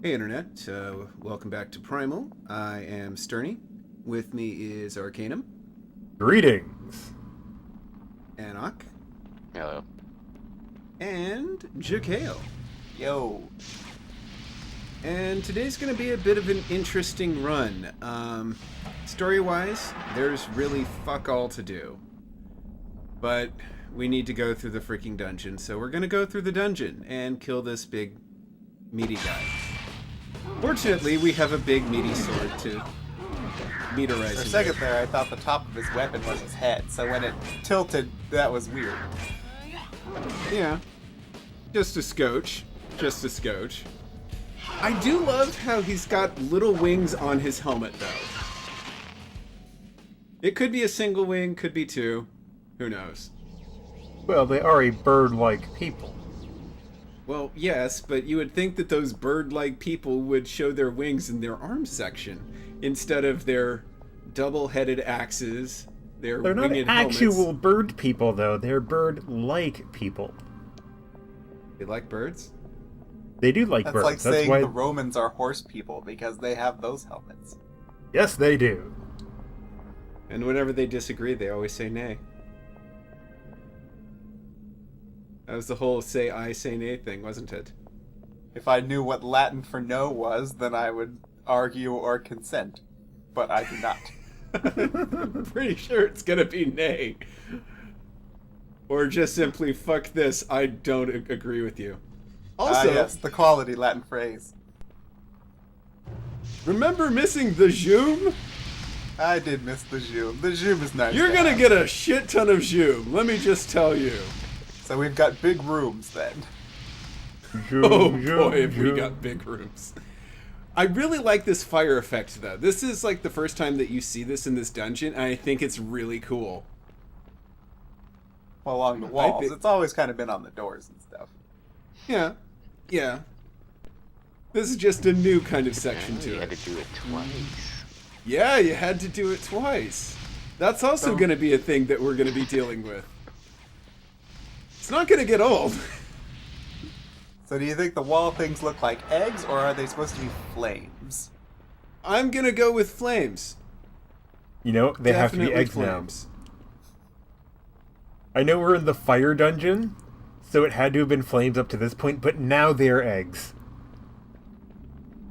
Hey Internet, welcome back to Primal. I am Sterny. With me is Arcanum, Greetings. Anok, Hello. and Jakale. Yo. And today's going to be a bit of an interesting run. Story-wise, there's really fuck all to do. But we need to go through the freaking dungeon, so we're going to go through the dungeon and kill this big, meaty guy. Fortunately, we have a big, meaty sword to meteorize For a him second with. there, I thought the top of his weapon was his head, so when it tilted, that was weird. Yeah. Just a scotch. Just a scotch. I do love how he's got little wings on his helmet, though. It could be a single wing, could be two. Who knows? Well, they are a bird-like people. Well, yes, but you would think that those bird-like people would show their wings in their arm section instead of their double-headed axes, their They're not winged actual helmets. bird people, though. They're bird-like people. They like birds? They do like That's birds. like That's saying why. the Romans are horse people because they have those helmets. Yes, they do. And whenever they disagree, they always say nay. That was the whole say I, say nay thing, wasn't it? If I knew what Latin for no was, then I would argue or consent. But I do not. I'm pretty sure it's gonna be nay. Or just simply, fuck this, I don't agree with you. Also, Yes, the quality Latin phrase. remember missing the zoom? I did miss the zoom. The zoom is nice. You're to gonna have. get a shit ton of zoom, let me just tell you. So we've got big rooms then. Oh boy, have we got big rooms. I really like this fire effect, though. This is like the first time that you see this in this dungeon, and I think it's really cool. Well, along the walls. It's always kind of been on the doors and stuff. Yeah, yeah. This is just a new kind of section You to had it. to do it twice. Yeah, you had to do it twice. That's also So- going to be a thing that we're going to be dealing with. It's not going to get old. So do you think the wall things look like eggs, or are they supposed to be flames? I'm going to go with flames. You know, they have to be Definitely eggs flames. now. I know we're in the fire dungeon, so it had to have been flames up to this point, but now they're eggs.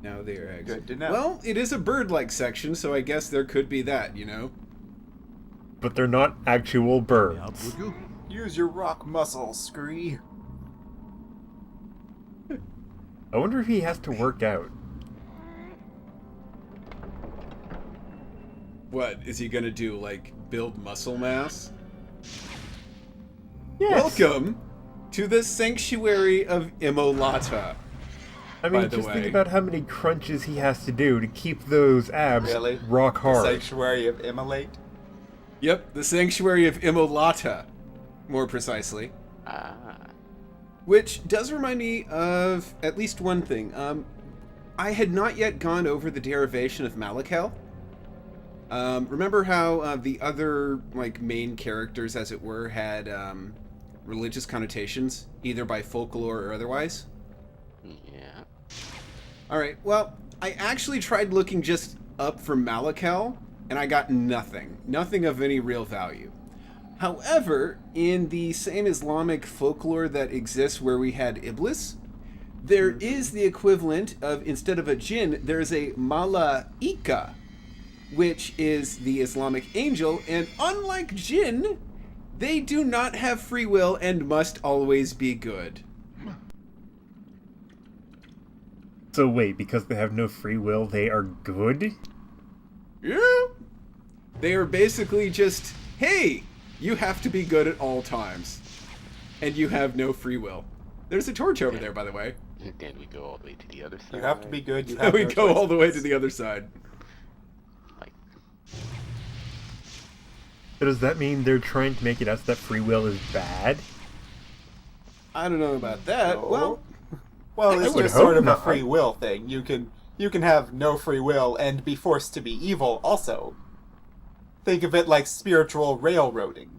Now they're eggs. Good to know. Well, it is a bird-like section, so I guess there could be that, you know? But they're not actual birds. Use your rock muscles, Scree. I wonder if he has to work out. What, is he going to do, like, build muscle mass? Yes. Welcome to the Sanctuary of Immolata. I mean, by the just way. think about how many crunches he has to do to keep those abs Really? rock hard. Sanctuary of Immolate. Yep, the Sanctuary of Immolata, more precisely. Ah. Which does remind me of at least one thing. I had not yet gone over the derivation of Malakel. Remember how the other like main characters, as it were, had religious connotations, either by folklore or otherwise? Yeah. Alright, well, I actually tried looking just up for Malakel, and I got nothing. Nothing of any real value. However, in the same Islamic folklore that exists where we had Iblis, there is the equivalent of, instead of a jinn, there's a malaika, which is the Islamic angel, and unlike jinn, they do not have free will and must always be good. So wait, because they have no free will, they are good? Yeah. They are basically just, hey, you have to be good at all times. And you have no free will. There's a torch over there, by the way. And then we go all the way to the other side. You have to be good. You And have we no go all the way to choices. the other side. Like, So does that mean they're trying to make it us that free will is bad? I don't know about that. No. Well, Well, I it's would just sort hope of a not. free will thing. You can have no free will and be forced to be evil also. Think of it like spiritual railroading.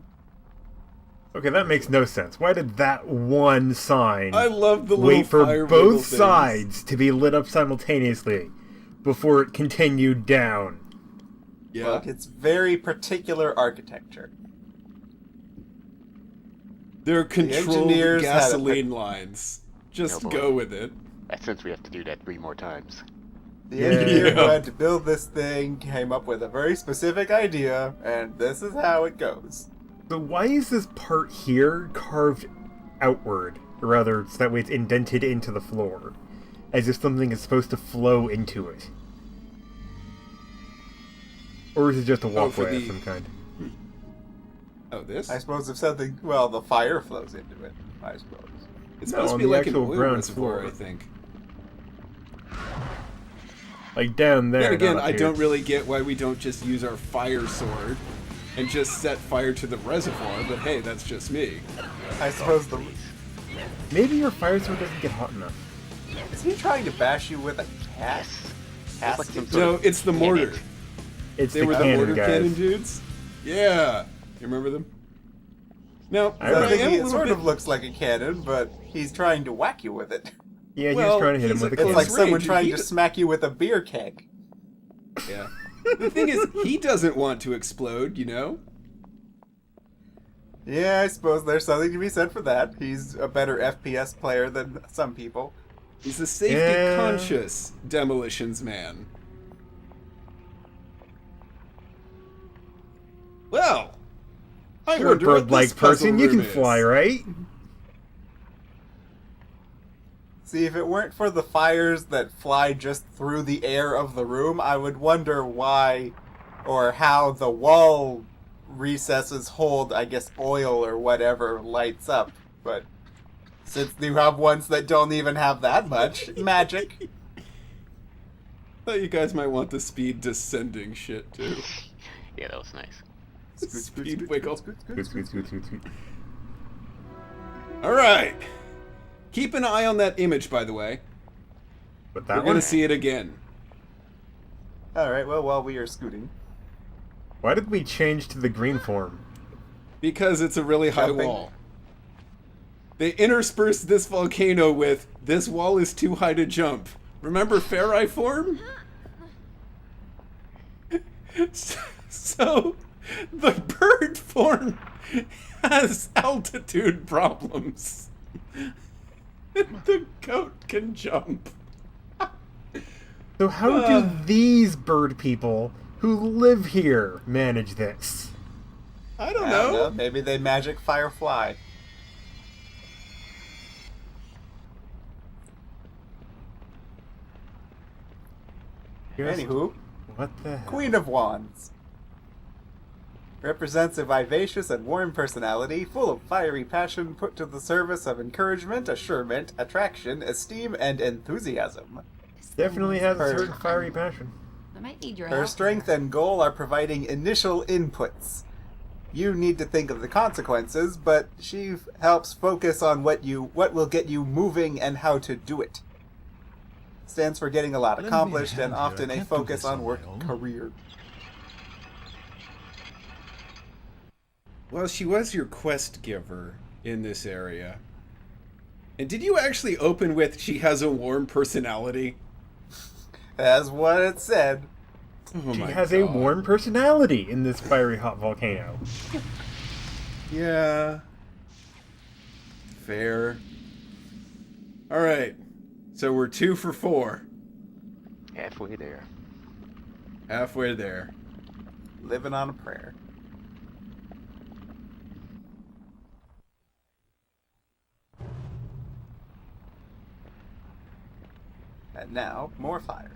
Okay, that makes no sense. Why did that one sign I love the little wait for fire both wiggle things. sides to be lit up simultaneously before it continued down? Yeah. Look, it's very particular architecture. They're controlled engineers had a gasoline lines. Just No, boy. go with it. Since we have to do that 3 more times. The engineer Yeah. who had to build this thing came up with a very specific idea, and this is how it goes. So why is this part here carved outward? Or rather, so that way it's indented into the floor. As if something is supposed to flow into it. Or is it just a Oh, for walkway the- of some kind? Oh, this? I suppose if something, well, the fire flows into it, I suppose. It's No, supposed to on be the like an actual oil ground reservoir, floor. I think. Like down there. Then again, not up I here. don't really get why we don't just use our fire sword and just set fire to the reservoir, but hey, that's just me. I suppose the... Maybe your fire sword doesn't get hot enough. Is he trying to bash you with a cat? It's like some sort No, of it's the mortar. cannon. It's They the were the cannon mortar guys. cannon dudes? Yeah. You remember them? Now, I but remember. I am a It little sort bit... of looks like a cannon, but he's trying to whack you with it. Yeah, he Well, was trying to hit him he's with a a It's cannon. like Close someone range, trying he to d- smack you with a beer keg. Yeah. The thing is, he doesn't want to explode, you know? Yeah, I suppose there's something to be said for that. He's a better FPS player than some people. He's a safety-conscious demolitions man. Well, I You're a wonder what this bird-like person. puzzle You can room is. fly, right? See, if it weren't for the fires that fly just through the air of the room, I would wonder why or how the wall recesses hold, I guess, oil or whatever lights up. But since you have ones that don't even have that much, magic. Thought you guys might want the speed descending shit too. Yeah, that was nice. Speed wiggle. Scoot, scoot, scoot, scoot, scoot. All right. Keep an eye on that image, by the way. But We're that gonna one? see it again. Alright, well, while we are scooting. Why did we change to the green form? Because it's a really high Jumping. wall. They interspersed this volcano with, this wall is too high to jump. Remember Farai form? So, the bird form has altitude problems. The goat can jump. So how do these bird people who live here manage this? I don't I don't know. know, maybe they magic firefly. Anywho, What the hell? Queen of Wands. Represents a vivacious and warm personality, full of fiery passion put to the service of encouragement, assurement, attraction, esteem, and enthusiasm. Definitely has a Her- certain fiery passion. I might need your Her help strength here. and goal are providing initial inputs. You need to think of the consequences, but she helps focus on what will get you moving and how to do it. Stands for getting a lot Lend me a accomplished and hand here. often I a can't do focus this on on work my own. career. Well, she was your quest giver in this area. And did you actually open with, she has a warm personality? That's what it said. Oh She my has a God. warm personality in this fiery hot volcano. Yeah. Fair. Alright. So we're 2 for 4. Halfway there. Halfway there. Living on a prayer. And now, more fire.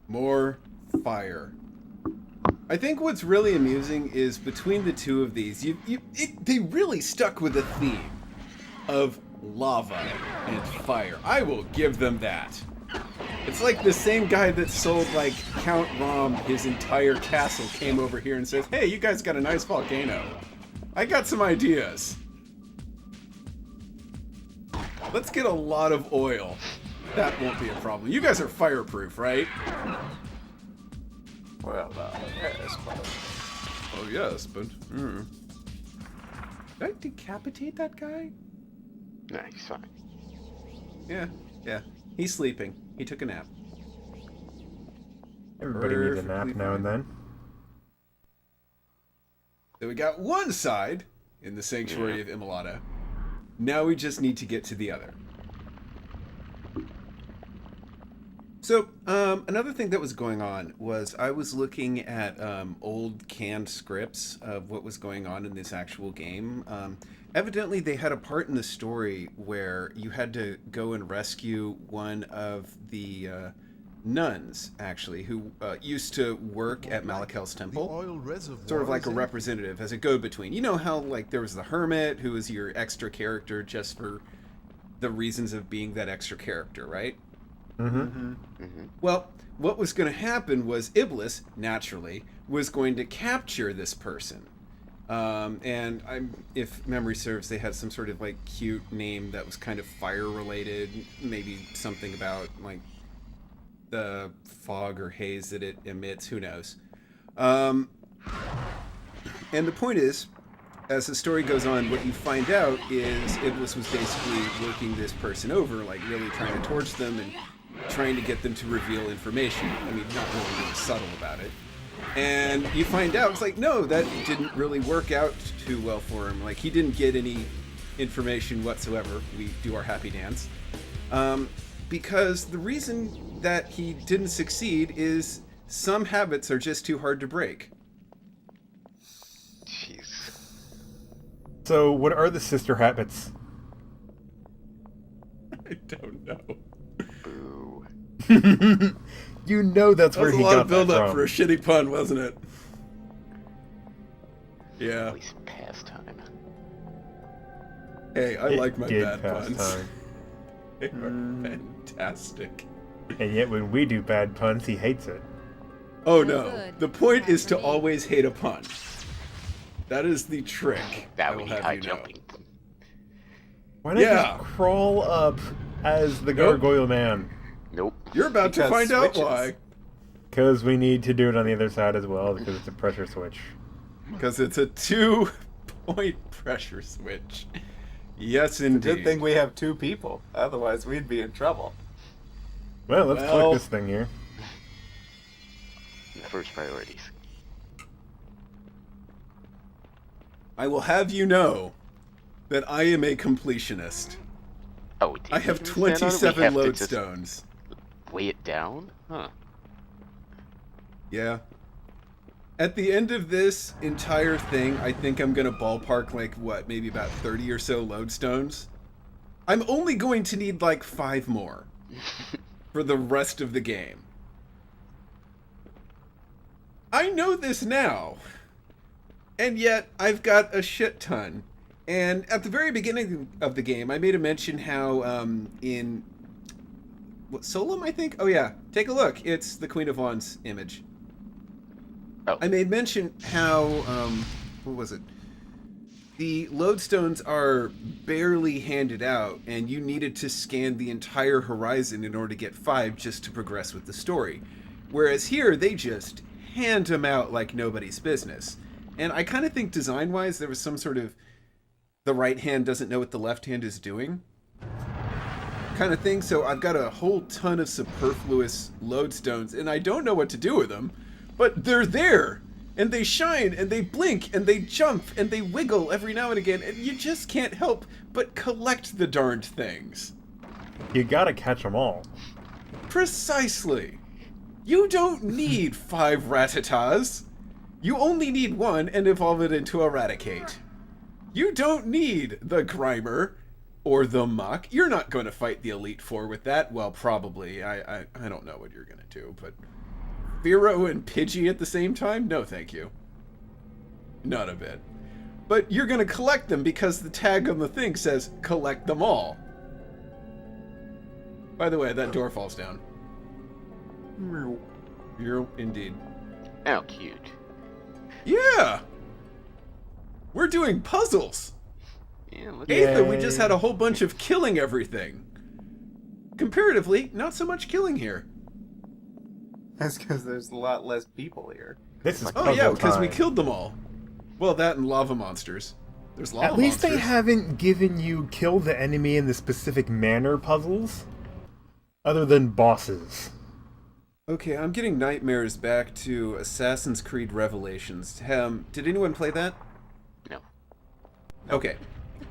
More fire. I think what's really amusing is between the two of these, they really stuck with a theme of lava and fire. I will give them that. It's like the same guy that sold like Count Rom his entire castle came over here and says, "Hey, you guys got a nice volcano. I got some ideas. Let's get a lot of oil. That won't be a problem. You guys are fireproof, right?" Well, yes, but... Oh yes, but Did I decapitate that guy? Nah, he's fine. Yeah. He's sleeping. He took a nap. Everybody needs a nap Perfectly now and fine. then. So we got one side in the Sanctuary of Immolata. Now we just need to get to the other. So, another thing that was going on was I was looking at old canned scripts of what was going on in this actual game. Evidently, they had a part in the story where you had to go and rescue one of the nuns, actually, who used to work at Malakel's temple. Sort of like a representative, as a go-between. You know how, like, there was the hermit, who was your extra character just for the reasons of being that extra character, right? Well, what was going to happen was Iblis, naturally, was going to capture this person. And if memory serves, they had some sort of like cute name that was kind of fire related, maybe something about like the fog or haze that it emits, who knows. And the point is, as the story goes on, what you find out is Iblis was basically working this person over, like really trying to torch them and trying to get them to reveal information. I mean, not really subtle about it. And you find out, it's like, no, that didn't really work out too well for him. Like, he didn't get any information whatsoever. We do our happy dance. Because the reason that he didn't succeed is some habits are just too hard to break. Jeez. So, what are the sister habits? I don't know. Boo. You know that's That where was a he lot got of build that up from. for a shitty pun, wasn't it? Yeah. At least pastime. Hey, I It like my did bad pass puns. time. They are fantastic. And yet when we do bad puns, he hates it. Oh No no. good. The point Not is for to me. always hate a pun. That is the trick. I That will we need have high you know. jumping. Why not Yeah. just crawl up as the Nope. Gargoyle Man? Nope. You're about to Because find out switches. why. Because we need to do it on the other side as well, because it's a pressure switch. Because it's a 2-point pressure switch. Yes, indeed. Good thing we have two people. Otherwise, we'd be in trouble. Well, let's Well- click this thing here. First priorities. I will have you know that I am a completionist. Oh, did I you have even stand on it? We 27 have to just lodestones. Weigh it down? Huh. Yeah. At the end of this entire thing, I think I'm gonna ballpark like what, maybe about 30 or so lodestones. I'm only going to need like 5 more for the rest of the game. I know this now, and yet I've got a shit ton. And at the very beginning of the game, I made a mention how in what, Solum, I think. Oh yeah, take a look. It's the Queen of Wands image. Oh. I made mention how what was it? The lodestones are barely handed out, and you needed to scan the entire horizon in order to get 5 just to progress with the story. Whereas here, they just hand them out like nobody's business. And I kind of think design-wise, there was some sort of the right hand doesn't know what the left hand is doing kind of thing. So I've got a whole ton of superfluous lodestones, and I don't know what to do with them, but they're there. And they shine, and they blink, and they jump, and they wiggle every now and again, and you just can't help but collect the darned things. You gotta catch them all. Precisely. You don't need 5 Ratatas. You only need 1 and evolve it into Eradicate. You don't need the Grimer or the Muck. You're not going to fight the Elite Four with that. Well, probably. I don't know what you're going to do, but Vero and Pidgey at the same time? No, thank you. Not a bit. But you're going to collect them because the tag on the thing says, collect them all. By the way, that door falls down. You're indeed. Oh, cute. Yeah! We're doing puzzles! Yeah, look Yeah. at Aether, we just had a whole bunch of killing everything. Comparatively, not so much killing here. That's because there's a lot less people here. This is Oh puzzle yeah, because we time. killed them all. Well, that and lava monsters. There's lava At least they monsters. haven't given you kill the enemy in the specific manner puzzles, other than bosses. Okay, I'm getting nightmares back to Assassin's Creed Revelations. Did anyone play that? No. Okay.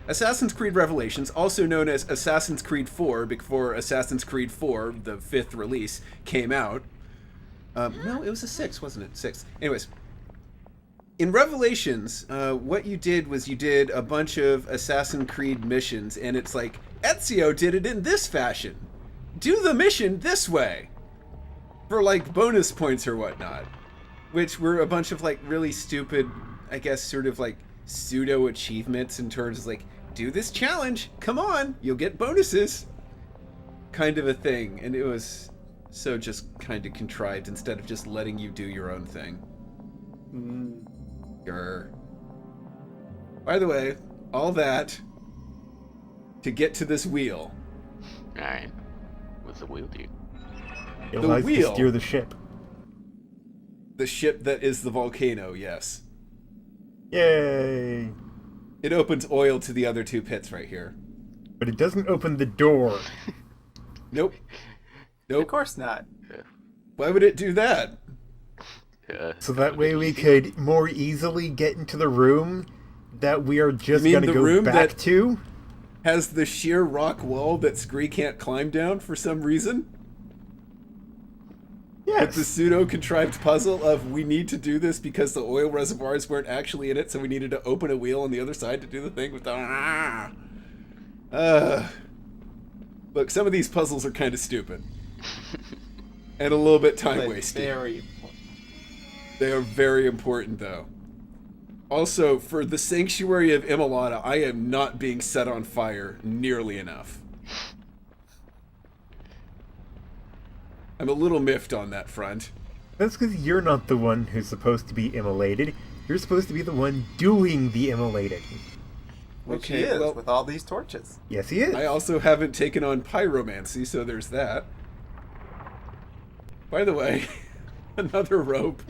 Assassin's Creed Revelations, also known as Assassin's Creed 4, before Assassin's Creed 4, the 5th release, came out. No, it was a 6, wasn't it? 6. Anyways. In Revelations, what you did was you did a bunch of Assassin's Creed missions, and it's like, Ezio did it in this fashion. Do the mission this way. For, like, bonus points or whatnot. Which were a bunch of, like, really stupid, I guess, sort of, like, pseudo-achievements in terms of, like, do this challenge, come on, you'll get bonuses. Kind of a thing, and it was so just kind of contrived instead of just letting you do your own thing. Grr. By the way, all that to get to this wheel. Alright. What's the wheel do? It The allows you wheel. to steer the ship. The ship that is the volcano, yes. Yay! It opens oil to the other 2 pits right here. But it doesn't open the door. Nope. Of Nope. course not. Why would it do that? So that way we could more easily get into the room that we are just mean gonna the go room back that- to. Has the sheer rock wall that Scree can't climb down for some reason? With the Yes. pseudo-contrived puzzle of we need to do this because the oil reservoirs weren't actually in it, so we needed to open a wheel on the other side to do the thing with the... Look, some of these puzzles are kind of stupid. And a little bit But time-wasting. very important. They are very important, though. Also, for the Sanctuary of Immolata, I am not being set on fire nearly enough. I'm a little miffed on that front. That's because you're not the one who's supposed to be immolated. You're supposed to be the one doing the immolating. Which Okay, he is, well- with all these torches. Yes, he is. I also haven't taken on pyromancy, so there's that. By the way, another rope,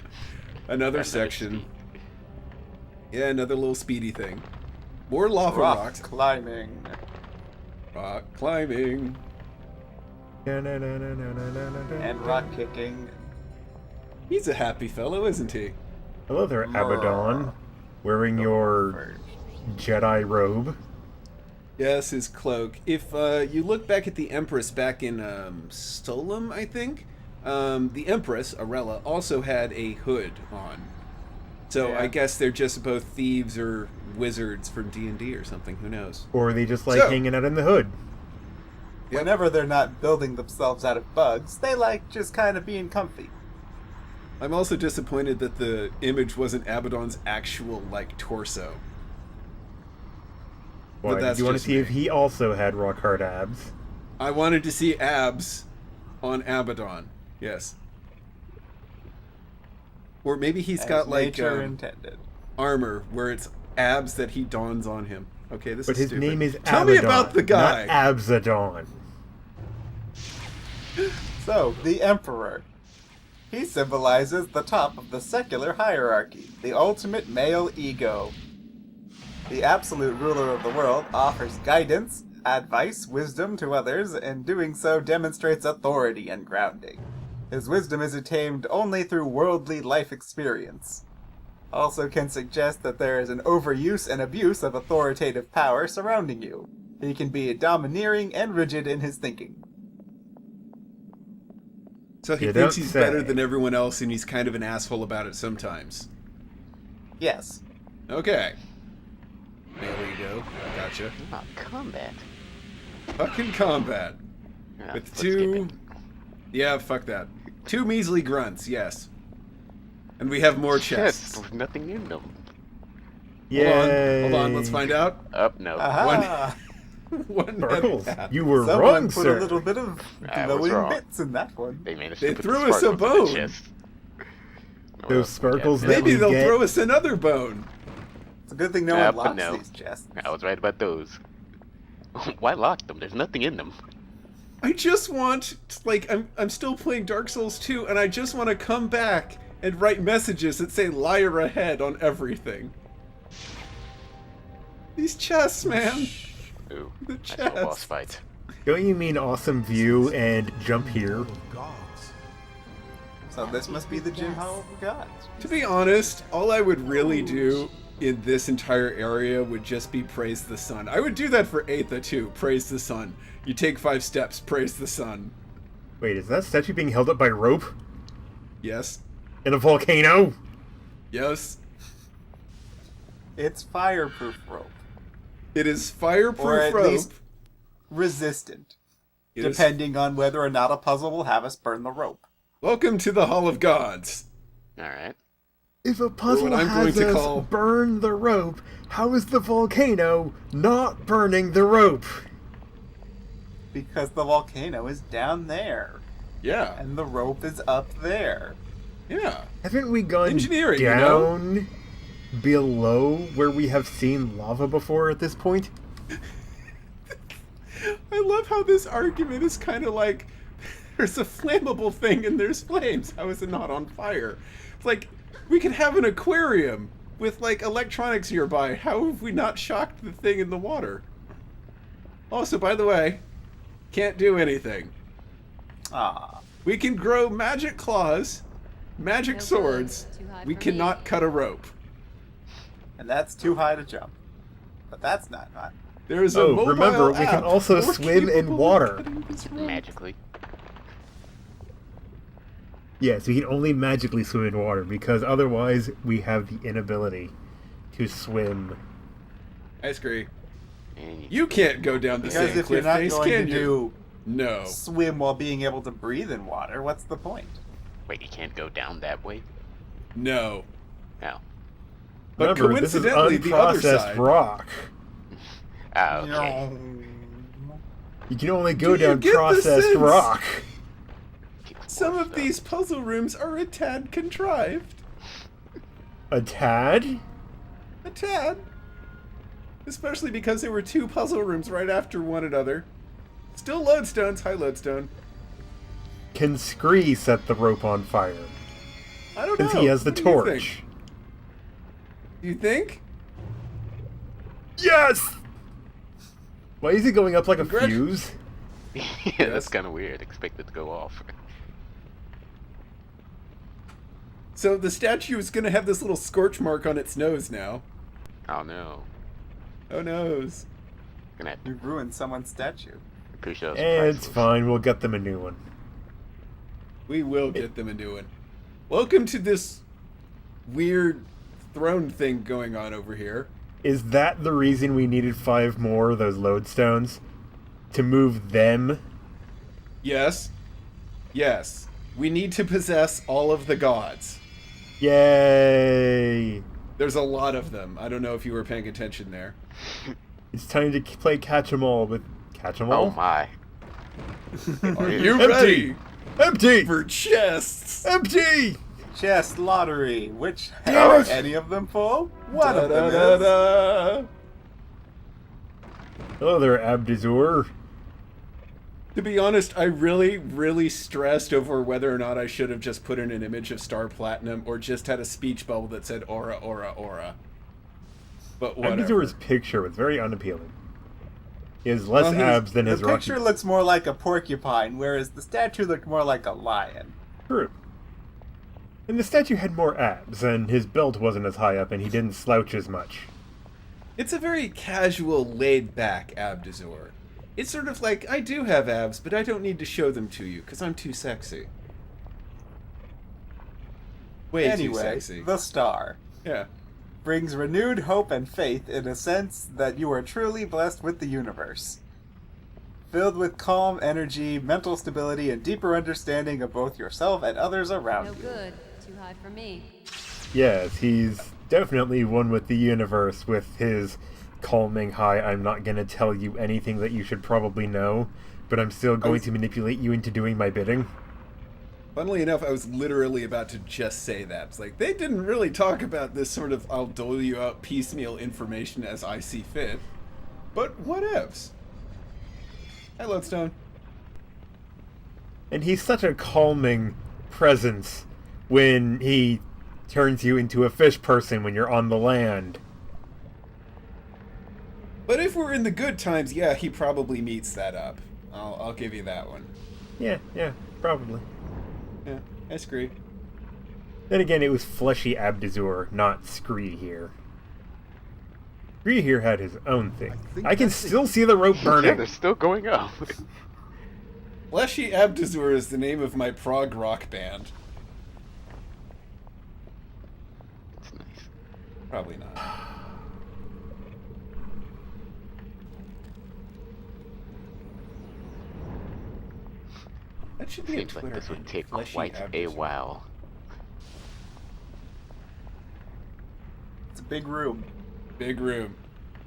another section. Yeah, another little speedy thing. More lava Rock rocks. climbing. Rock climbing. And rock kicking. He's a happy fellow, isn't he? Hello there, Abaddon. Wearing your Jedi robe. Yes, his cloak. If you look back at the Empress back in Stolem, I think, the Empress, Arella, also had a hood on. So Yeah. I guess they're just both thieves or wizards from D&D or something. Who knows? Or they just like So- hanging out in the hood. Yep. Whenever they're not building themselves out of bugs, they like just kind of being comfy. I'm also disappointed that the image wasn't Abaddon's actual, like, torso. Why? that's Do you want to just see me. if he also had rock hard abs? I wanted to see abs on Abaddon. Yes. Or maybe he's As got, like, nature intended. armor where it's abs that he dons on him. Okay, this But is his stupid. name is Tell Abaddon, me about the guy. not Abzadon. So, the Emperor. He symbolizes the top of the secular hierarchy, the ultimate male ego. The absolute ruler of the world offers guidance, advice, wisdom to others, and doing so demonstrates authority and grounding. His wisdom is attained only through worldly life experience. Also can suggest that there is an overuse and abuse of authoritative power surrounding you. He can be domineering and rigid in his thinking. So he You thinks don't he's say. better than everyone else, and he's kind of an asshole about it sometimes. Yes. Okay. There we go. Gotcha. Ah, combat. Fucking combat. Ah, With let's skip two... it. Yeah, fuck that. 2 measly grunts, yes. And we have more chests. Chests with nothing in them. Hold on, let's find out. Up, no. Aha! One Sparkles, head- you were Someone wrong, put sir. a little bit of I was glowing wrong. bits in that one. They managed They to put threw the us a sparkles in the bone. chest. Those sparkles that Maybe we they'll get- throw us another bone. It's a good thing no Up one and locks no. these chests. I was right about those. Why lock them? There's nothing in them. I just want, like, I'm still playing Dark Souls 2, and I just want to come back and write messages that say liar ahead on everything. These chests, man. Ooh, The nice little boss chest. fight. Don't you mean awesome view and jump here? So this must be the Gym Hall of the Gods. To be honest, all I would really do in this entire area would just be praise the sun. I would do that for Aetha too. Praise the sun. You take 5 steps, praise the sun. Wait, is that statue being held up by rope? Yes. In a volcano? Yes. It's fireproof rope. It is fireproof Or at rope. least resistant. It is- Depending on whether or not a puzzle will have us burn the rope. Welcome to the Hall of Gods. Alright. If a puzzle what I'm has going to us call- burn the rope, how is the volcano not burning the rope? Because the volcano is down there. Yeah. And the rope is up there. Yeah. Haven't we gone Engineering, you down below where we have seen lava before at this point? I love how this argument is kind of like there's a flammable thing and there's flames. How is it not on fire? It's like we could have an aquarium with like electronics nearby. How have we not shocked the thing in the water? Also, by the way, can't do anything. Ah. We can grow magic claws, magic No good. swords. Too high We for cannot me. cut a rope. And that's too high to jump. But that's not hot. There is a Oh, mobile remember, we can app also more swim in capable of water. cutting this rope. Magically. Yes, we can only magically swim in water because otherwise we have the inability to swim. I agree. And You can't go down the Because same if you're cliff not face, going can to you? do No. swim while being able to breathe in water, what's the point? wait, you can't go down that way? No. No. But Remember, this is coincidentally, the other unprocessed side. rock. Ah, okay. You can only go Do you down get the processed sense? rock. Some More of stuff. these puzzle rooms are a tad contrived. A tad? A tad. Especially because there were 2 puzzle rooms right after one another. Still lodestones, high lodestone. Can Scree set the rope on fire? I don't know. Since he has the What do you torch. think? You think? Yes! Why is he going up like a Congrat- fuse? Yeah, Yes. that's kind of weird. Expect it to go off. So the statue is going to have this little scorch mark on its nose now. Oh no. Oh noes. Gonna have to You ruined someone's statue. pretty sure It's fine, we'll get them a new one. We will get them a new one. Welcome to this weird throne thing going on over here. Is that the reason we needed 5 more of those lodestones? To move them? Yes. Yes. We need to possess all of the gods. Yay! There's a lot of them. I don't know if you were paying attention there. It's time to play catch-em-all with... Catch-em-all? Oh my. Are you Empty! ready Empty! for chests? Empty! Chest lottery. Which Damn are it! any of them full? One of them is. Da-da-da-da. Hello there, Abdazur. To be honest, I really stressed over whether or not I should have just put in an image of Star Platinum or just had a speech bubble that said aura, aura, aura. But whatever. Abdazur's picture was very unappealing. He has less Well, abs than his The rocky... picture looks more like a porcupine, whereas the statue looked more like a lion. True. And the statue had more abs, and his belt wasn't as high up, and he didn't slouch as much. It's a very casual, laid-back Abdazur. It's sort of like, I do have abs, but I don't need to show them to you, because I'm too sexy. Way too Anyway, sexy. the star Yeah. brings renewed hope and faith in a sense that you are truly blessed with the universe. Filled with calm energy, mental stability, and deeper understanding of both yourself and others around No you. good. Too high for me. Yes, he's definitely one with the universe with his calming high, I'm not gonna tell you anything that you should probably know, but I'm still going to manipulate you into doing my bidding. Funnily enough, I was literally about to just say that. It's like, they didn't really talk about this sort of I'll dole you out piecemeal information as I see fit. But whatevs. Hi, Lodestone. And he's such a calming presence when he turns you into a fish person when you're on the land. But if we're in the good times, yeah, he probably meets that up. I'll give you that one. Yeah, probably. Yeah, I agree. Then again, it was fleshy Abdazur, not Scree here. Scree here had his own thing. I can still see the rope Yeah, burning. they're still going up. Fleshy Abdazur is the name of my prog rock band. It's nice. Probably not. That should be a Seems Twitter like this would handle, take Fleshy quite a Abdazur. while. It's a big room. Big room.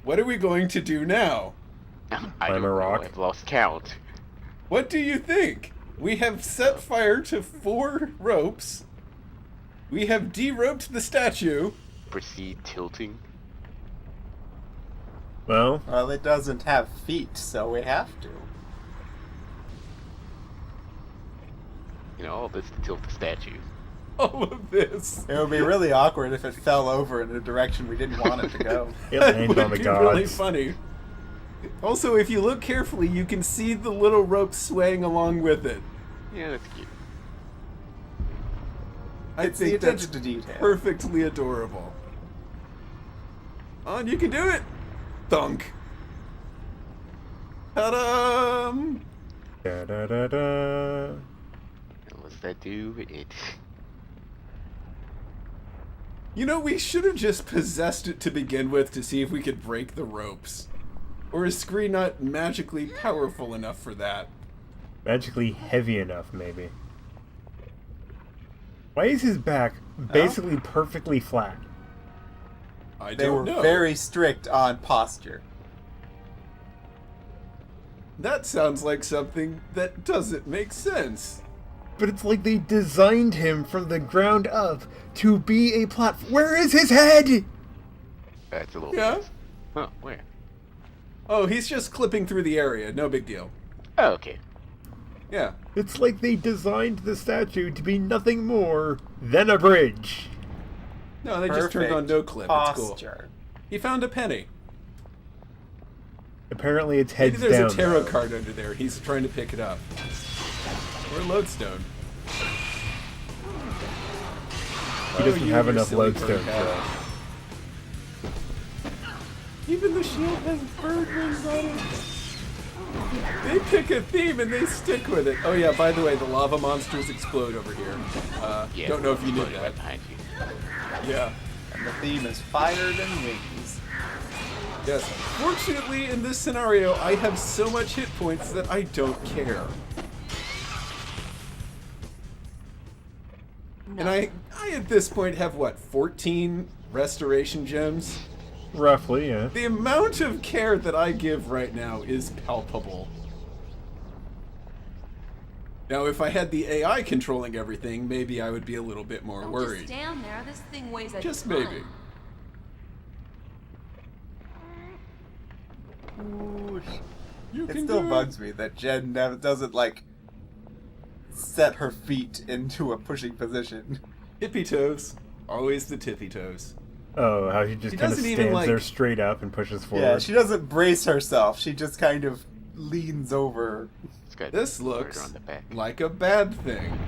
What are we going to do now? I Climb don't a know. rock. I've lost count. What do you think? We have set fire to 4 ropes. We have de-roped the statue. Proceed tilting. Well, Well, it doesn't have feet, so we have to. You know, all this to tilt the statue. All of this. It would be really awkward if it fell over in a direction we didn't want it to go. it That landed would on the be gods. really funny. Also, if you look carefully, you can see the little rope swaying along with it. Yeah, that's cute. I It's the think that's attention to detail. perfectly adorable. On, you can do it! Thunk. Ta-da! Da-da-da-da. Unless that do it. You know, we should have just possessed it to begin with to see if we could break the ropes. Or is Scree not magically powerful enough for that? Magically heavy enough, maybe. Why is his back basically perfectly flat? I They were don't know. very strict on posture. That sounds like something that doesn't make sense. But it's like they designed him from the ground up to be a platform. Where is his head? That's a little Yeah? bit. Huh, where? Oh, he's just clipping through the area. No big deal. Oh, okay. Yeah. It's like they designed the statue to be nothing more than a bridge. No, they just turned on no clip. It's cool. Posture. He found a penny. Apparently its Maybe head's there's down. a tarot though. card under there. He's trying to pick it up. Or a lodestone. He doesn't you have and your enough silly lodestone bird for hat. Even the shield has bird wings on it. They pick a theme and they stick with it. Oh yeah, by the way, the lava monsters explode over here. Yeah. Don't know if you knew exploding that. right behind you. Yeah. And the theme is fire and wings. Yes. Fortunately, in this scenario, I have so much hit points that I don't care. And I at this point have what, 14 restoration gems? Roughly, yeah. The amount of care that I give right now is palpable. Now, if I had the AI controlling everything, maybe I would be a little bit more Don't worried. just stand there. This thing weighs a Just ton. maybe. You It can still do bugs me that Jen never doesn't like set her feet into a pushing position. Tippy toes. Always the tippy toes. Oh, how he just He kind of doesn't stands even, like- there straight up and pushes forward. Yeah, she doesn't brace herself. She just kind of leans over. It's got This border looks on the back. like a bad thing.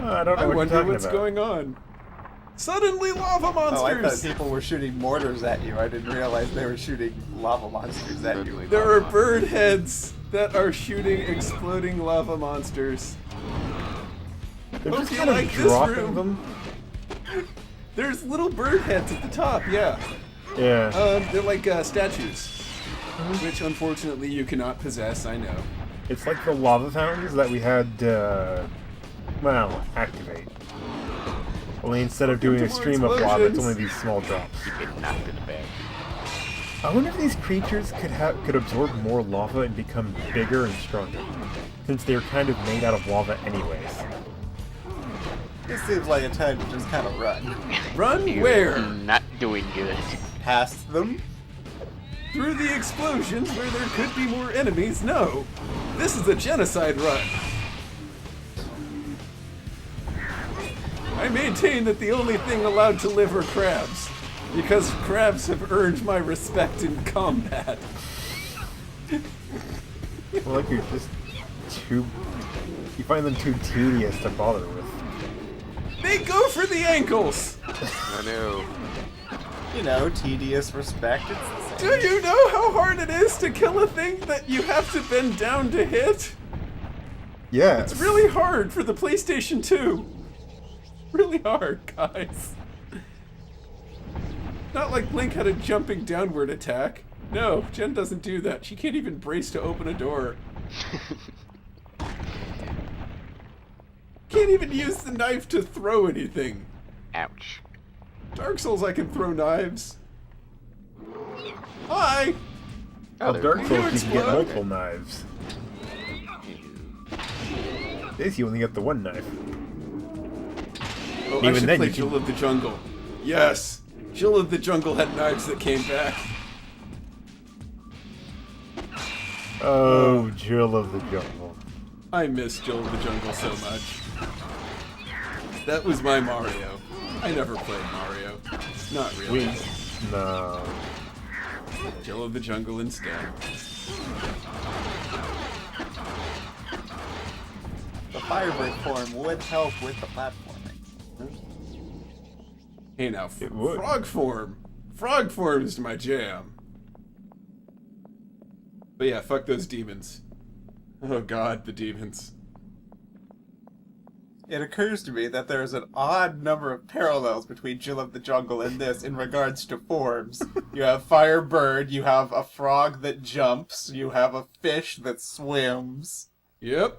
Oh, I don't know I what wonder you're talking what's about. going on. Suddenly lava Oh, I thought monsters! people were shooting mortars at you. I didn't realize they were shooting lava monsters at you. Suddenly There lava are monsters. bird heads that are shooting exploding lava monsters. They're Hope just you kind of like this dropping room. them. There's little bird heads at the top, yeah. Yeah. They're like statues, which unfortunately you cannot possess, I know. It's like the lava fountains that we had, well, activate. Only instead of doing to a more stream of lava, it's explosions. only these small drops. You get knocked in the back. I wonder if these creatures could absorb more lava and become bigger and stronger, since they're kind of made out of lava anyways. This seems like a time to just kind of run. Run You're where? not doing good. Past them. Through the explosions where there could be more enemies? No. This is a genocide run. I maintain that the only thing allowed to live are crabs. Because crabs have earned my respect in combat. Well, like you're just too... You find them too tedious to bother with. They go for the ankles! Oh no. You know, tedious respect. It's the Do same. you know how hard it is to kill a thing that you have to bend down to hit? Yeah. It's really hard for the PlayStation 2. Really hard, guys. Not like Link had a jumping downward attack. No, Jen doesn't do that. She can't even brace to open a door. Can't even use the knife to throw anything. Ouch. Dark Souls, I can throw knives. Hi! Oh, Well, Dark you Souls, you can get explode. multiple knives. This, you only get the one knife. Oh, I Even should then play you can- Jill of the Jungle. Yes! Jill of the Jungle had knives that came back. Oh, Jill of the Jungle. I miss Jill of the Jungle so much. That was my Mario. I never played Mario. Not really. No. Jill of the Jungle instead. The Firebird form would help with the platforming. Hey now, It would. frog form. Frog form is my jam. But yeah, fuck those demons. Oh god, the demons. It occurs to me that there's an odd number of parallels between Jill of the Jungle and this in regards to forms. You have Firebird, you have a frog that jumps, you have a fish that swims. Yep.